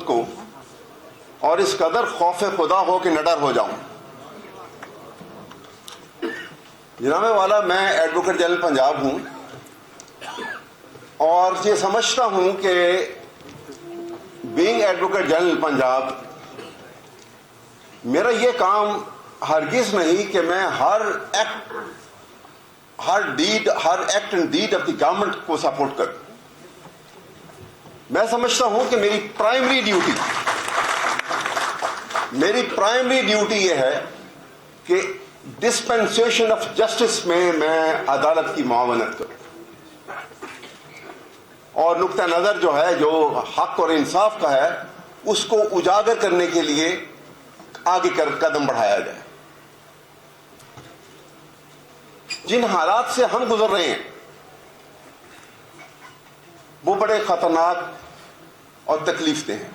کو اور اس قدر خوف خدا ہو کہ نہ ڈر ہو جاؤں. جناب والا میں ایڈوکیٹ جنرل پنجاب ہوں اور یہ سمجھتا ہوں کہ بینگ ایڈوکیٹ جنرل پنجاب میرا یہ کام ہرگز نہیں کہ میں ہر act and deed of the government کو سپورٹ کروں. میں سمجھتا ہوں کہ میری پرائمری ڈیوٹی یہ ہے کہ ڈسپنسیشن آف جسٹس میں عدالت کی معاونت کروں اور نقطہ نظر جو ہے جو حق اور انصاف کا ہے اس کو اجاگر کرنے کے لیے آگے قدم بڑھایا جائے. جن حالات سے ہم گزر رہے ہیں وہ بڑے خطرناک اور تکلیف دہ ہیں.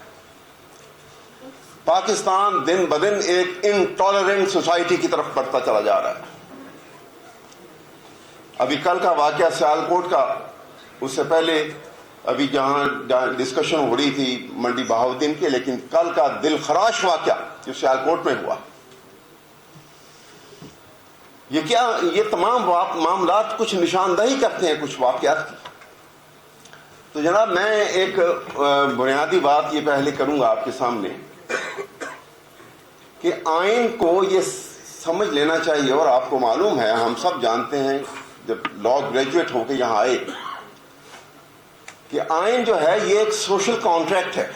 پاکستان دن بدن ایک انٹالرنٹ سوسائٹی کی طرف بڑھتا چلا جا رہا ہے. ابھی کل کا واقعہ سیالکوٹ کا، اس سے پہلے ابھی جہاں ڈسکشن ہو رہی تھی منڈی بہاؤدین کے، لیکن کل کا دل خراش واقعہ جو سیالکوٹ میں ہوا، یہ تمام معاملات کچھ نشاندہی کرتے ہیں کچھ واقعات کی. تو جناب میں ایک بنیادی بات یہ پہلے کروں گا آپ کے سامنے کہ آئین کو یہ سمجھ لینا چاہیے، اور آپ کو معلوم ہے، ہم سب جانتے ہیں جب لا گریجویٹ ہو کے یہاں آئے، کہ آئین جو ہے یہ ایک سوشل کانٹریکٹ ہے.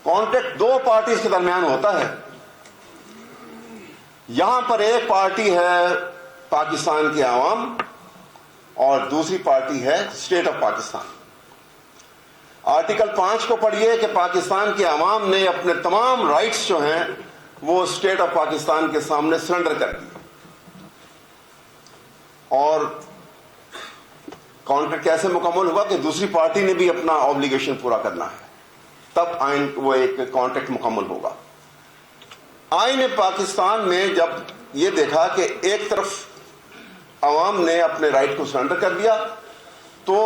کانٹریکٹ دو پارٹیز کے درمیان ہوتا ہے. یہاں پر ایک پارٹی ہے پاکستان کے عوام اور دوسری پارٹی ہے اسٹیٹ آف پاکستان. آرٹیکل 5 کو پڑھیے کہ پاکستان کے عوام نے اپنے تمام رائٹس جو ہیں وہ اسٹیٹ آف پاکستان کے سامنے سرنڈر کر دیے، اور کانٹریکٹ کیسے مکمل ہوا کہ دوسری پارٹی نے بھی اپنا آبلیگیشن پورا کرنا ہے، تب آئین وہ ایک کانٹریکٹ مکمل ہوگا. آئین پاکستان میں جب یہ دیکھا کہ ایک طرف عوام نے اپنے رائٹ کو سرنڈر کر دیا تو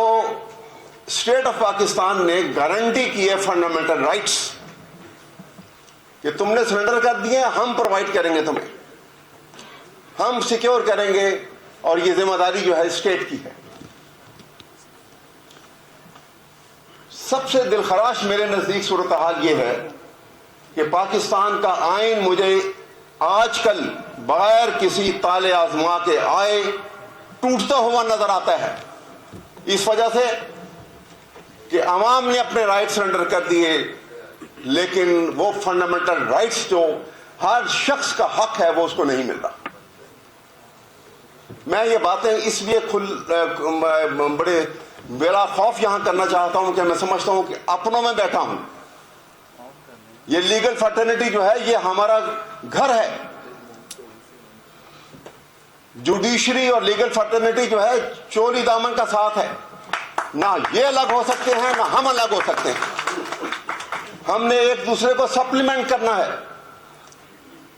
اسٹیٹ آف پاکستان نے گارنٹی کی ہے فنڈامنٹل رائٹس کہ تم نے سرنڈر کر دیے، ہم پرووائڈ کریں گے تمہیں، ہم سیکیور کریں گے، اور یہ ذمہ داری جو ہے اسٹیٹ کی ہے. سب سے دلخراش میرے نزدیک صورتحال یہ ہے کہ پاکستان کا آئین مجھے آج کل بغیر کسی طالع آزما کے آئے ٹوٹتا ہوا نظر آتا ہے، اس وجہ سے کہ عوام نے اپنے رائٹ سرنڈر کر دیے، لیکن وہ فنڈامنٹل رائٹس جو ہر شخص کا حق ہے وہ اس کو نہیں مل رہا. میں یہ باتیں اس لیے بڑے بلا خوف یہاں کرنا چاہتا ہوں کہ میں سمجھتا ہوں کہ اپنوں میں بیٹھا ہوں. یہ لیگل فرٹرنیٹی جو ہے یہ ہمارا گھر ہے. جوڈیشری اور لیگل فرٹرنیٹی جو ہے چولی دامن کا ساتھ ہے، نہ یہ الگ ہو سکتے ہیں نہ ہم الگ ہو سکتے ہیں. ہم نے ایک دوسرے کو سپلیمنٹ کرنا ہے.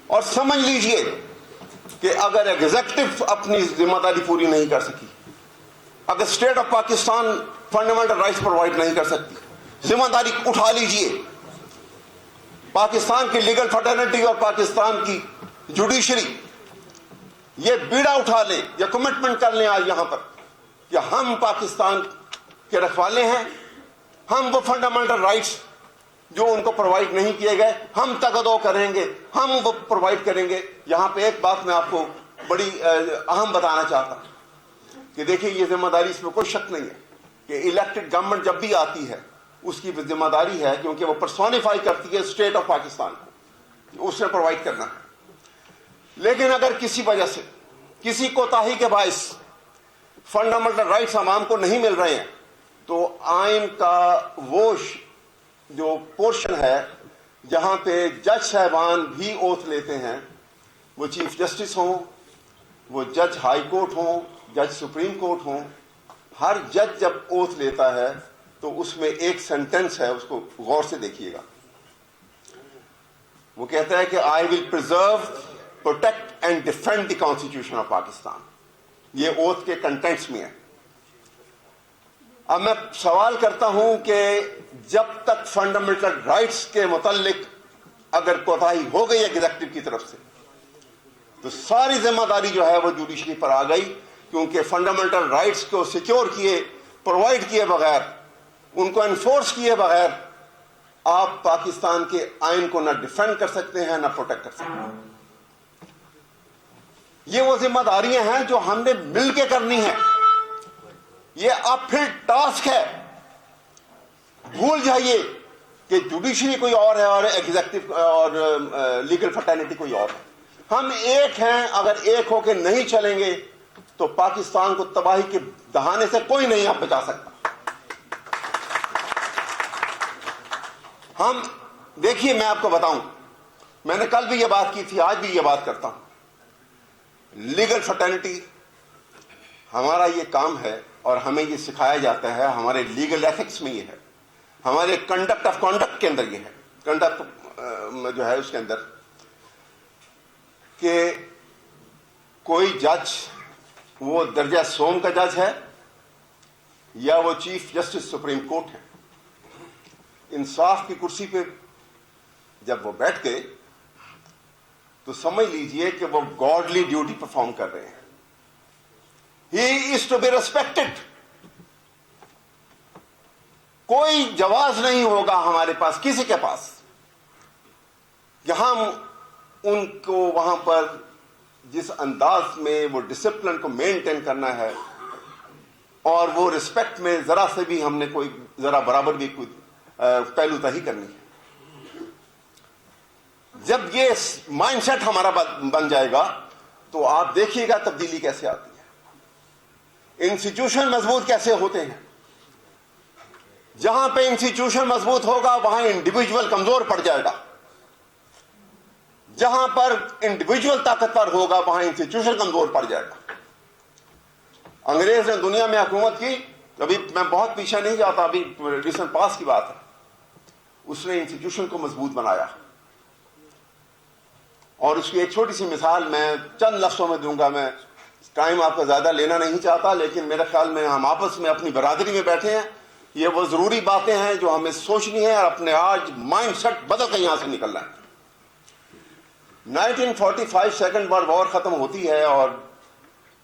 اور سمجھ لیجئے کہ اگر ایگزیکٹو اپنی ذمہ داری پوری نہیں کر سکی، اگر state of Pakistan fundamental rights provide نہیں کر سکتی، ذمہ داری اٹھا لیجئے. پاکستان کی لیگل فرٹرنیٹی اور پاکستان کی جوڈیشری یہ بیڑا اٹھا لیں، یہ کمٹمنٹ کر لیں آج یہاں پر کہ ہم پاکستان کے رکھوالے ہیں، ہم وہ فنڈامنٹل رائٹس جو ان کو پرووائڈ نہیں کیے گئے ہم تقدو کریں گے، ہم وہ پرووائڈ کریں گے. یہاں پہ ایک بات میں آپ کو بڑی اہم بتانا چاہتا ہوں کہ دیکھیے یہ ذمہ داری، اس میں کوئی شک نہیں ہے کہ الیکٹڈ گورنمنٹ جب بھی آتی ہے اس کی ذمہ داری ہے، کیونکہ وہ پرسونیفائی کرتی ہے اسٹیٹ آف پاکستان کو، اس نے پرووائڈ کرنا ہے. لیکن اگر کسی وجہ سے کسی کوتاہی کے باعث فنڈامنٹل رائٹس عوام کو نہیں مل رہے ہیں تو آئین کا وہ جو پورشن ہے جہاں پہ جج صاحبان بھی اوتھ لیتے ہیں، وہ چیف جسٹس ہوں، وہ جج ہائی کورٹ ہوں، جج سپریم کورٹ ہوں، ہر جج جب اوتھ لیتا ہے تو اس میں ایک سینٹنس ہے، اس کو غور سے دیکھیے گا. وہ کہتا ہے کہ I will preserve, protect and defend the constitution of Pakistan. یہ اوتھ کے کنٹینٹس میں ہے. اب میں سوال کرتا ہوں کہ جب تک فنڈامنٹل رائٹس کے متعلق اگر کوتاہی ہو گئی ایگزیکٹو کی طرف سے تو ساری ذمہ داری جو ہے وہ جوڈیشری پر آ گئی, کیونکہ فنڈامنٹل رائٹس کو سیکیور کیے, پرووائڈ کیے بغیر, ان کو انفورس کیے بغیر آپ پاکستان کے آئین کو نہ ڈیفینڈ کر سکتے ہیں نہ پروٹیکٹ کر سکتے ہیں. یہ وہ ذمہ داریاں ہیں جو ہم نے مل کے کرنی ہیں. یہ اب پھر ٹاسک ہے. بھول جائیے کہ جوڈیشری کوئی اور ہے اور ایگزیکٹو اور لیگل فرٹرنیٹی کوئی اور ہے. ہم ایک ہیں. اگر ایک ہو کے نہیں چلیں گے تو پاکستان کو تباہی کے دہانے سے کوئی نہیں آپ بچا سکتا. ہم دیکھیے, میں آپ کو بتاؤں, میں نے کل بھی یہ بات کی تھی, آج بھی یہ بات کرتا ہوں. لیگل فرٹرنیٹی ہمارا یہ کام ہے اور ہمیں یہ سکھایا جاتا ہے, ہمارے لیگل ایتھکس میں یہ ہے, ہمارے کنڈکٹ آف کانڈکٹ کے اندر یہ ہے, کنڈکٹ جو ہے اس کے اندر, کہ کوئی جج وہ درجہ سوم کا جج ہے یا وہ چیف جسٹس سپریم کورٹ ہے, انصاف کی کرسی پہ جب وہ بیٹھ گئے تو سمجھ لیجئے کہ وہ گاڈلی ڈیوٹی پرفارم کر رہے ہیں. ہی از ٹو بی ریسپیکٹڈ. کوئی جواز نہیں ہوگا ہمارے پاس, کسی کے پاس, کہ ہم ان کو وہاں پر جس انداز میں وہ ڈسپلن کو مینٹین کرنا ہے اور وہ رسپیکٹ میں ذرا سے بھی ہم نے کوئی ذرا برابر بھی کوئی پہلو تہی کرنی ہے. جب یہ مائنڈ سیٹ ہمارا بن جائے گا تو آپ دیکھیے گا تبدیلی کیسے آتی ہے, انسٹیٹیوشن مضبوط کیسے ہوتے ہیں. جہاں پہ انسٹیٹیوشن مضبوط ہوگا وہاں انڈیویجول کمزور پڑ جائے گا. جہاں پر انڈیویجول طاقتور ہوگا وہاں انسٹیٹیوشن کمزور پڑ جائے گا. انگریز نے دنیا میں حکومت کی, ابھی میں بہت پیچھے نہیں جاتا, ابھی ریسنٹ پاس کی بات ہے, اس نے انسٹیٹیوشن کو مضبوط بنایا. اور اس کی ایک چھوٹی سی مثال میں چند لفظوں میں دوں گا. میں ٹائم آپ کا زیادہ لینا نہیں چاہتا, لیکن میرے خیال میں ہم آپس میں اپنی برادری میں بیٹھے ہیں, یہ وہ ضروری باتیں ہیں جو ہمیں سوچنی ہے اور اپنے آج مائنڈ سیٹ بدل کر یہاں سے نکلنا ہے. 1945 سیکنڈ ورلڈ وار ختم ہوتی ہے اور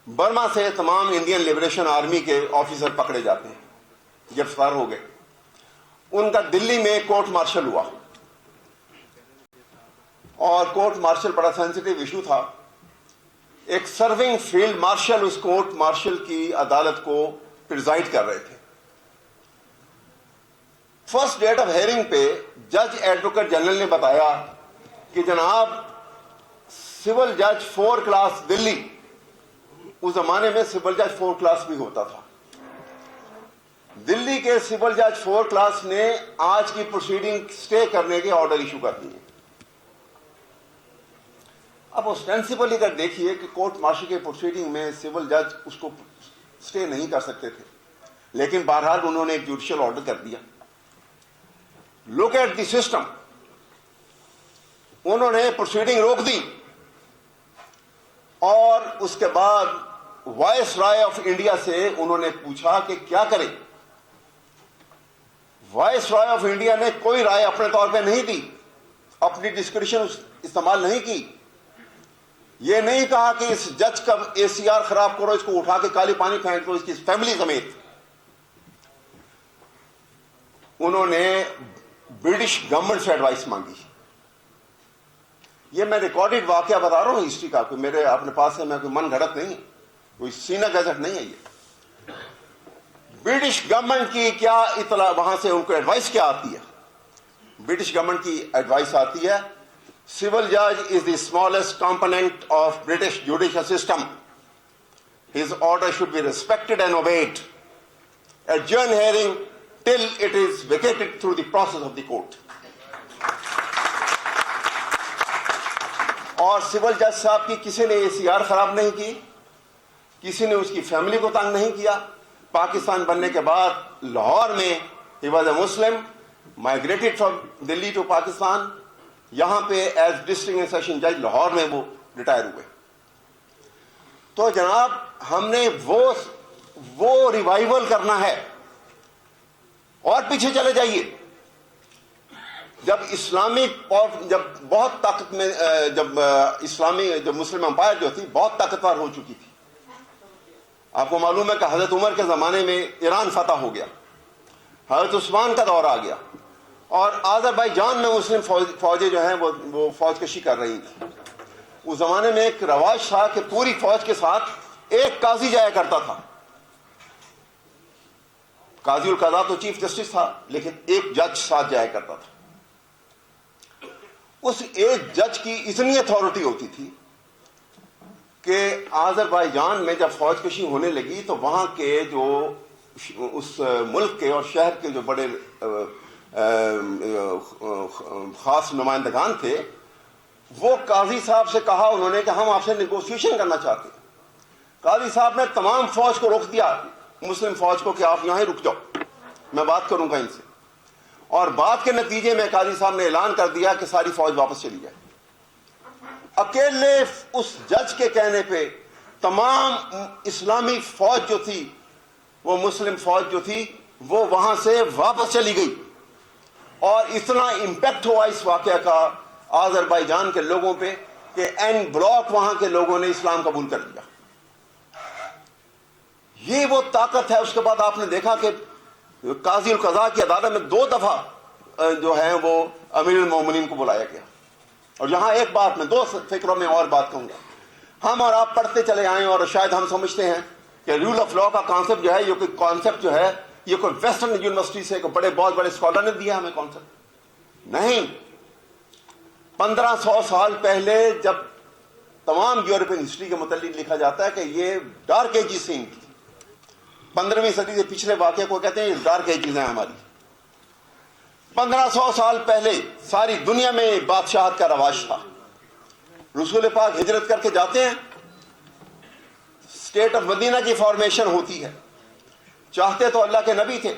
برما سے تمام انڈین لبریشن آرمی کے آفیسر پکڑے جاتے ہیں, گرفتار ہو گئے. ان کا دلی میں کورٹ مارشل ہوا اور کورٹ مارشل بڑا سینسٹیو ایشو تھا. ایک سرونگ فیلڈ مارشل اس کورٹ مارشل کی عدالت کو پریزائڈ کر رہے تھے. فرسٹ ڈیٹ آف ہیئرنگ پہ جج ایڈوکیٹ جنرل نے بتایا کہ جناب سول جج 4 کلاس دلی, اس زمانے میں سول جج 4 کلاس بھی ہوتا تھا, دلی کے سول جج 4 کلاس نے آج کی پروسیڈنگ سٹے کرنے کے آرڈر ایشو کر دیے. اب اوسٹینسبلی اگر دیکھیے کہ کورٹ مارشل کے پروسیڈنگ میں سول جج اس کو سٹے نہیں کر سکتے تھے, لیکن بہرحال انہوں نے ایک جوڈیشل آرڈر کر دیا. Look at the system. انہوں نے پروسیڈنگ روک دی اور اس کے بعد وائس رائے آف انڈیا سے انہوں نے پوچھا کہ کیا کریں. وائس رائے آف انڈیا نے کوئی رائے اپنے طور پہ نہیں دی, اپنی ڈسکریشن استعمال نہیں کی. یہ نہیں کہا کہ اس جج کا ACR خراب کرو, اس کو اٹھا کے کالی پانی پھینک دو, اس کی فیملی سمیت. انہوں نے برٹش گورنمنٹ سے ایڈوائس مانگی. یہ میں ریکارڈڈ واقعہ بتا رہا ہوں ہسٹری کا, کوئی میرے اپنے پاس ہے, میں کوئی من گھڑت نہیں, کوئی سینہ گزٹ نہیں ہے. یہ برٹش گورنمنٹ کی کیا اطلاع, وہاں سے ان کو ایڈوائس کیا آتی ہے. برٹش گورنمنٹ کی ایڈوائس آتی ہے civil judge is the smallest component of British judicial system. His order should be respected and obeyed. Adjourn hearing till it is vacated through the process of the court. اور civil جج صاحب کی کسی نے ACR خراب نہیں کی, کسی نے اس کی فیملی کو تنگ نہیں کیا. پاکستان بننے کے بعد لاہور میں he was a Muslim, migrated from Delhi to Pakistan. یہاں پہ ایز ڈسٹرکٹ اینڈ سیشن جج لاہور میں وہ ریٹائر ہوئے. تو جناب ہم نے وہ ریوائول کرنا ہے اور پیچھے چلے جائیے، جب اسلامی جب بہت طاقت میں جب اسلامی جب مسلم امپائر جو تھی بہت طاقتور ہو چکی تھی، آپ کو معلوم ہے کہ حضرت عمر کے زمانے میں ایران فتح ہو گیا، حضرت عثمان کا دور آ گیا، اور آذربائیجان میں مسلم فوجیں جو ہیں وہ فوج کشی کر رہی تھیں۔ اس زمانے میں ایک رواج تھا کہ پوری فوج کے ساتھ ایک قاضی جایا کرتا تھا۔ قاضی القضاء تو چیف جسٹس تھا، لیکن ایک جج ساتھ جایا کرتا تھا۔ اس ایک جج کی اتنی اتھارٹی ہوتی تھی کہ آذربائیجان میں جب فوج کشی ہونے لگی تو وہاں کے جو اس ملک کے اور شہر کے جو بڑے خاص نمائندگان تھے، وہ قاضی صاحب سے کہا انہوں نے کہ ہم آپ سے نیگوسیشن کرنا چاہتے ہیں۔ قاضی صاحب نے تمام فوج کو روک دیا، مسلم فوج کو، کہ آپ یہاں ہی رک جاؤ، میں بات کروں گا ان سے۔ اور بات کے نتیجے میں قاضی صاحب نے اعلان کر دیا کہ ساری فوج واپس چلی جائے۔ اکیلے اس جج کے کہنے پہ تمام اسلامی فوج جو تھی، وہ مسلم فوج جو تھی، وہ وہاں سے واپس چلی گئی، اور اتنا امپیکٹ ہوا اس واقعہ کا آذربائیجان کے لوگوں پہ کہ این بلاک وہاں کے لوگوں نے اسلام قبول کر لیا۔ یہ وہ طاقت ہے۔ اس کے بعد آپ نے دیکھا کہ قاضی القضاء کی عدالت میں 2 دفعہ جو ہے وہ امیر المومنین کو بلایا گیا۔ اور یہاں ایک بات میں 2 فکروں میں اور بات کہوں گا۔ ہم اور آپ پڑھتے چلے آئیں اور شاید ہم سمجھتے ہیں کہ رول آف لا کا کانسیپٹ جو ہے، یہ کوئی کانسیپٹ جو ہے یہ کوئی ویسٹرن یونیورسٹی سے بہت بڑے اسکالر نے دیا ہمیں کانسیپٹ، نہیں۔ 1500 سال پہلے جب تمام یورپین ہسٹری کے متعلق لکھا جاتا ہے کہ یہ ڈارک ایجز سے، 15ویں صدی سے پچھلے واقعے کو کہتے ہیں یہ ڈارک ایجز ہیں ہماری۔ 1500 سال پہلے ساری دنیا میں بادشاہت کا رواج تھا۔ رسول پاک ہجرت کر کے جاتے ہیں، اسٹیٹ آف مدینہ کی فارمیشن ہوتی ہے۔ چاہتے تو اللہ کے نبی تھے،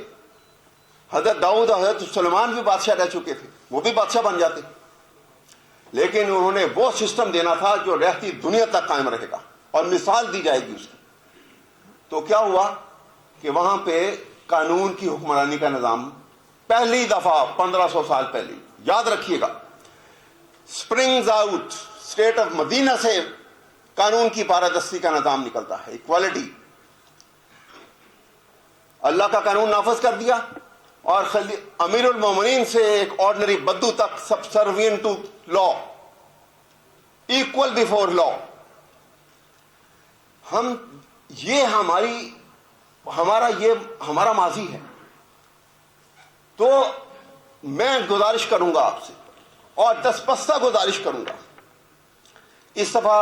حضرت داؤد اور حضرت سلیمان بھی بادشاہ رہ چکے تھے، وہ بھی بادشاہ بن جاتے، لیکن انہوں نے وہ سسٹم دینا تھا جو رہتی دنیا تک قائم رہے گا اور مثال دی جائے گی اس کی۔ تو کیا ہوا کہ وہاں پہ قانون کی حکمرانی کا نظام پہلی دفعہ 1500 سال پہلے، یاد رکھیے گا، سپرنگز آؤٹ، اسٹیٹ آف مدینہ سے قانون کی پارادستی کا نظام نکلتا ہے، ایکوالٹی۔ اللہ کا قانون نافذ کر دیا، اور امیر المومنین سے ایک آرڈنری بدو تک subservient to law, equal before law. یہ ہمارا ماضی ہے۔ تو میں گزارش کروں گا آپ سے، اور دستپستہ گزارش کروں گا، اس دفعہ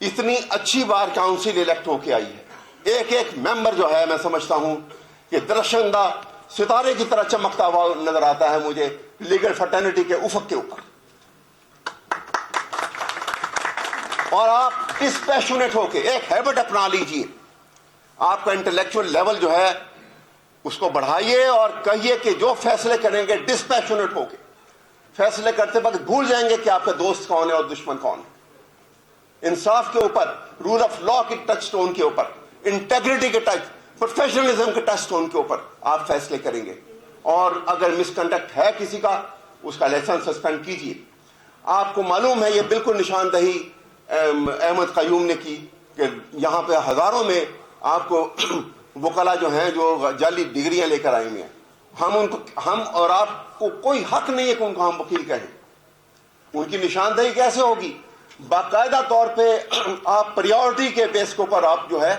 اتنی اچھی بار کاؤنسل الیکٹ ہو کے آئی ہے، ایک ایک ممبر جو ہے میں سمجھتا ہوں کہ درخشندہ ستارے کی طرح چمکتا ہوا نظر آتا ہے مجھے لیگل فرٹرنٹی کے افق کے اوپر۔ اور آپ ڈسپیشنیٹ ہو کے ایک ہیبٹ اپنا لیجئے، آپ کا انٹلیکچوئل لیول جو ہے اس کو بڑھائیے، اور کہیے کہ جو فیصلے کریں گے ڈسپیشنیٹ ہو کے فیصلے کرتے وقت بھول جائیں گے کہ آپ کا دوست کون ہے اور دشمن کون ہے۔ انصاف کے اوپر، رول آف لا کی ٹچ سٹون کے اوپر، انٹیگریٹی کے ٹچ، پروفیشنلزم کے ٹچ سٹون کے اوپر آپ فیصلے کریں گے۔ اور اگر مس کنڈکٹ ہے کسی کا، اس کا لائسنس سسپینڈ کیجیے۔ آپ کو معلوم ہے یہ بالکل نشاندہی احمد قیوم نے کی کہ یہاں پہ ہزاروں میں آپ کو وکلا جو ہیں جو جعلی ڈگریاں لے کر آئی ہوئی ہیں، ہم اور آپ کو کوئی حق نہیں ہے کہ ان کو ہم وکیل کہیں۔ ان کی نشاندہی کیسے ہوگی؟ باقاعدہ طور پہ آپ پریورٹی کے بیس کے اوپر آپ جو ہے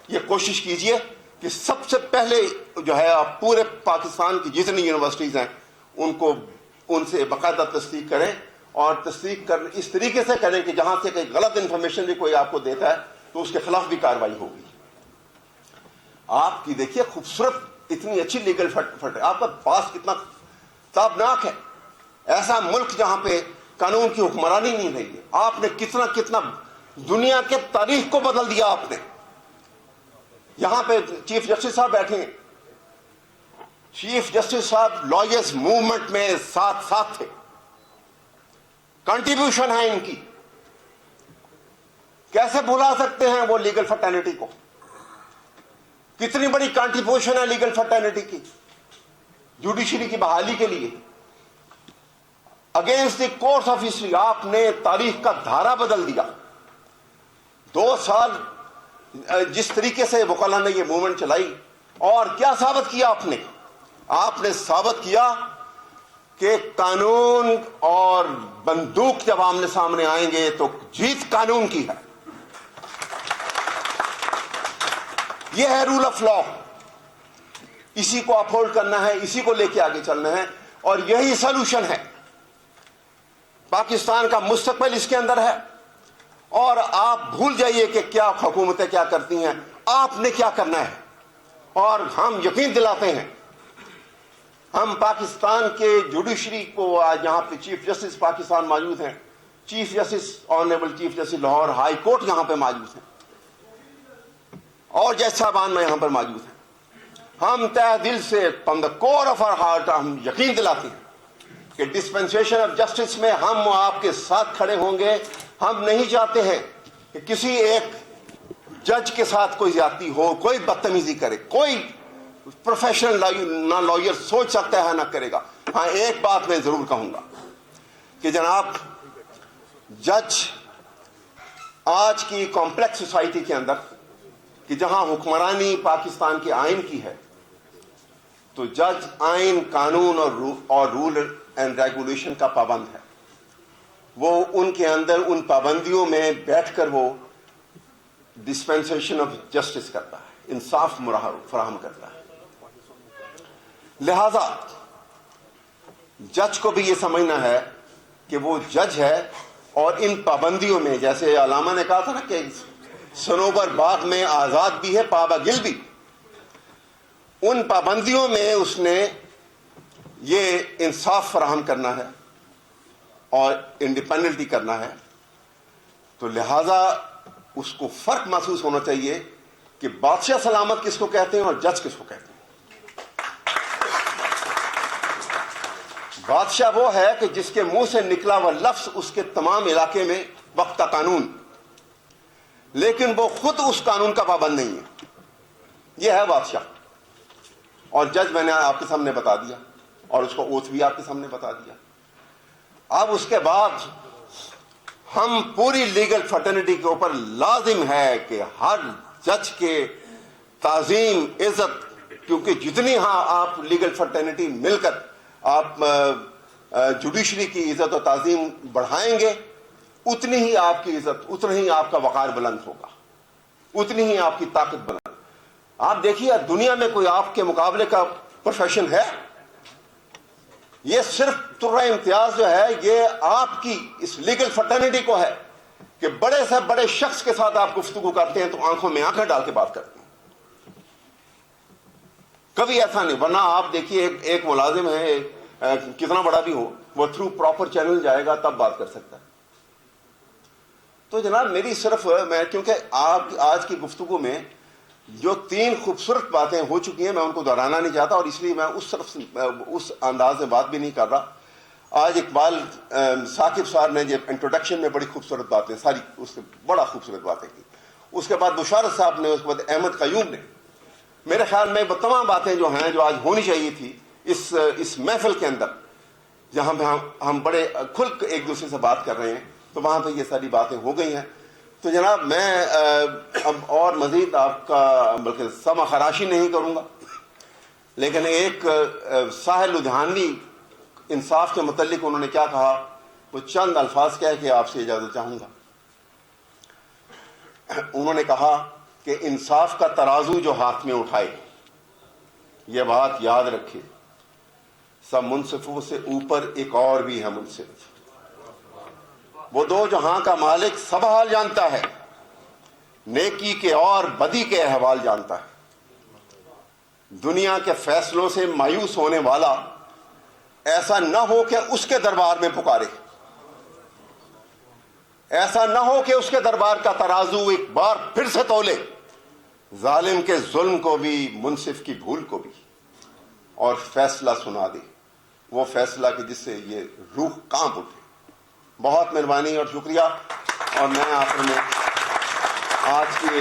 یہ کوشش کیجئے کہ سب سے پہلے جو ہے آپ پورے پاکستان کی جتنی یونیورسٹیز ہیں ان سے باقاعدہ تصدیق کریں، اور تصدیق کر اس طریقے سے کریں کہ جہاں سے کوئی غلط انفارمیشن بھی کوئی آپ کو دیتا ہے تو اس کے خلاف بھی کارروائی ہوگی۔ آپ کی دیکھیے خوبصورت اتنی اچھی لیگل آپ کا پاس کتنا تابناک ہے۔ ایسا ملک جہاں پہ قانون کی حکمرانی نہیں رہی ہے، آپ نے کتنا دنیا کے تاریخ کو بدل دیا آپ نے۔ یہاں پہ چیف جسٹس صاحب بیٹھے ہیں، چیف جسٹس صاحب لائرز موومنٹ میں ساتھ تھے، کنٹریبیوشن ہے ان کی، کیسے بھلا سکتے ہیں وہ لیگل فرٹرنٹی کو؟ کتنی بڑی کنٹریبیوشن ہے لیگل فرٹرنٹی کی جوڈیشری کی بحالی کے لیے. Against the course of history آپ نے تاریخ کا دھارا بدل دیا. 2 سال جس طریقے سے وکلا نے یہ موومنٹ چلائی, اور کیا ثابت کیا آپ نے ثابت کیا کہ قانون اور بندوق جب آمنے سامنے آئیں گے تو جیت قانون کی ہے. یہ ہے رول آف لا. اسی کو اپہولڈ کرنا ہے, اسی کو لے کے آگے چلنا ہے, اور یہی سلوشن ہے. پاکستان کا مستقبل اس کے اندر ہے. اور آپ بھول جائیے کہ کیا حکومتیں کیا کرتی ہیں, آپ نے کیا کرنا ہے. اور ہم یقین دلاتے ہیں, ہم پاکستان کے جوڈیشری کو, آج یہاں پہ چیف جسٹس پاکستان موجود ہیں, chief justice honourable chief justice Lahore high court یہاں پہ موجود ہیں, اور جج صاحبان میں یہاں پر موجود ہیں. ہم تہ دل سے from the core of our heart ہم یقین دلاتے ہیں کہ ڈسپنسیشن آف جسٹس میں ہم آپ کے ساتھ کھڑے ہوں گے. ہم نہیں چاہتے ہیں کہ کسی ایک جج کے ساتھ کوئی زیادتی ہو, کوئی بدتمیزی کرے. کوئی پروفیشنل نہ لائر سوچ سکتا ہے نہ کرے گا. ہاں ایک بات میں ضرور کہوں گا کہ جناب جج آج کی کمپلیکس سوسائٹی کے اندر, کہ جہاں حکمرانی پاکستان کے آئین کی ہے, تو جج آئین, قانون اور رول اینڈ ریگولیشن کا پابند ہے. وہ ان کے اندر ان پابندیوں میں بیٹھ کر وہ ڈسپنسیشن آف جسٹس کرتا ہے, انصاف فراہم کرتا ہے. لہذا جج کو بھی یہ سمجھنا ہے کہ وہ جج ہے, اور ان پابندیوں میں, جیسے علامہ نے کہا تھا نا کہ سنوبر باغ میں آزاد بھی ہے پابا گل بھی, ان پابندیوں میں اس نے یہ انصاف فراہم کرنا ہے اور انڈیپینڈنٹلی کرنا ہے. تو لہذا اس کو فرق محسوس ہونا چاہیے کہ بادشاہ سلامت کس کو کہتے ہیں اور جج کس کو کہتے ہیں. بادشاہ وہ ہے کہ جس کے منہ سے نکلا ہوا لفظ اس کے تمام علاقے میں وقت قانون, لیکن وہ خود اس قانون کا پابند نہیں ہے. یہ ہے بادشاہ. اور جج میں نے آپ کے سامنے بتا دیا, اور اس کو اوتھ بھی آپ کے سامنے بتا دیا. اب اس کے بعد ہم پوری لیگل فرٹرنٹی کے اوپر لازم ہے کہ ہر جج کے تعظیم, عزت, کیونکہ جتنی ہاں آپ لیگل فرٹرنٹی مل کر آپ جوڈیشری کی عزت و تعظیم بڑھائیں گے, اتنی ہی آپ کی عزت, اتنا ہی آپ کا وقار بلند ہوگا, اتنی ہی آپ کی طاقت بلند. آپ دیکھیے دنیا میں کوئی آپ کے مقابلے کا پروفیشن ہے؟ یہ صرف ترہ امتیاز جو ہے یہ آپ کی اس لیگل فرٹرنٹی کو ہے کہ بڑے سے بڑے شخص کے ساتھ آپ گفتگو کرتے ہیں تو آنکھوں میں آنکھیں ڈال کے بات کرتے ہیں. کبھی ایسا نہیں. ورنہ آپ دیکھیے ایک ملازم ہے, کتنا بڑا بھی ہو, وہ تھرو پراپر چینل جائے گا تب بات کر سکتا ہے. تو جناب میری صرف میں, کیونکہ آپ آج کی گفتگو میں جو 3 خوبصورت باتیں ہو چکی ہیں میں ان کو دہرانا نہیں چاہتا, اور اس لیے میں اس انداز میں بات بھی نہیں کر رہا. آج اقبال ثاقب صاحب نے جب انٹروڈکشن میں بڑی خوبصورت باتیں, ساری اس نے بڑا خوبصورت باتیں کی. اس کے بعد بشارت صاحب نے, اس کے بعد احمد قیوم نے. میرے خیال میں وہ تمام باتیں جو ہیں جو آج ہونی چاہیے تھی اس محفل کے اندر, جہاں پہ ہم بڑے کھل ایک دوسرے سے بات کر رہے ہیں, تو وہاں پہ یہ ساری باتیں ہو گئی ہیں. تو جناب میں اب اور مزید آپ کا بلکہ سما خراشی نہیں کروں گا, لیکن ایک ساحل لدھیانوی انصاف کے متعلق انہوں نے کیا کہا, وہ چند الفاظ کہہ کے آپ سے اجازت چاہوں گا. انہوں نے کہا کہ انصاف کا ترازو جو ہاتھ میں اٹھائے, یہ بات یاد رکھے, سب منصفوں سے اوپر ایک اور بھی ہے منصف, وہ دو جہاں کا مالک سب حال جانتا ہے, نیکی کے اور بدی کے احوال جانتا ہے. دنیا کے فیصلوں سے مایوس ہونے والا ایسا نہ ہو کہ اس کے دربار میں پکارے, ایسا نہ ہو کہ اس کے دربار کا ترازو ایک بار پھر سے تولے, ظالم کے ظلم کو بھی منصف کی بھول کو بھی, اور فیصلہ سنا دے, وہ فیصلہ کہ جس سے یہ روح کانپ اٹھے. بہت مہربانی اور شکریہ. اور میں آخر میں آج کے